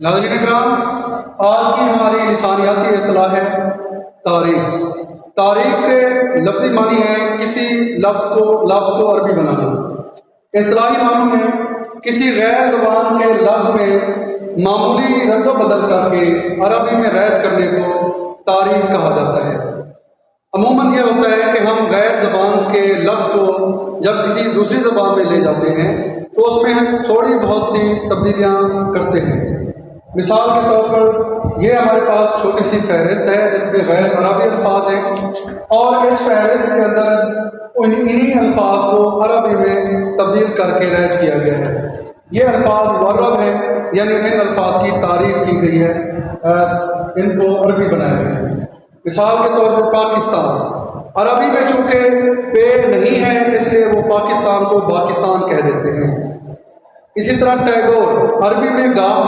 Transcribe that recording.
ناظرین اکرام، آج کی ہماری لسانیاتی اصطلاح ہے تاریخ۔ تاریخ کے لفظی معنی ہے کسی لفظ کو عربی بنانا۔ اصطلاحی معنوں میں کسی غیر زبان کے لفظ میں معمولی رد و بدل کر کے عربی میں رائج کرنے کو تاریخ کہا جاتا ہے۔ عموماً یہ ہوتا ہے کہ ہم غیر زبان کے لفظ کو جب کسی دوسری زبان میں لے جاتے ہیں تو اس میں تھوڑی بہت سی تبدیلیاں کرتے ہیں۔ مثال کے طور پر یہ ہمارے پاس چھوٹی سی فہرست ہے جس میں غیر عربی الفاظ ہیں، اور اس فہرست کے اندر انہی الفاظ کو عربی میں تبدیل کر کے رائج کیا گیا ہے۔ یہ الفاظ معرب ہیں، یعنی ان الفاظ کی تعریف کی گئی ہے، ان کو عربی بنایا گیا ہے۔ مثال کے طور پر پاکستان، عربی میں چونکہ پے نہیں ہے اس لیے وہ پاکستان کو باکستان کہہ دیتے ہیں۔ اسی طرح ٹیگور، عربی میں گاف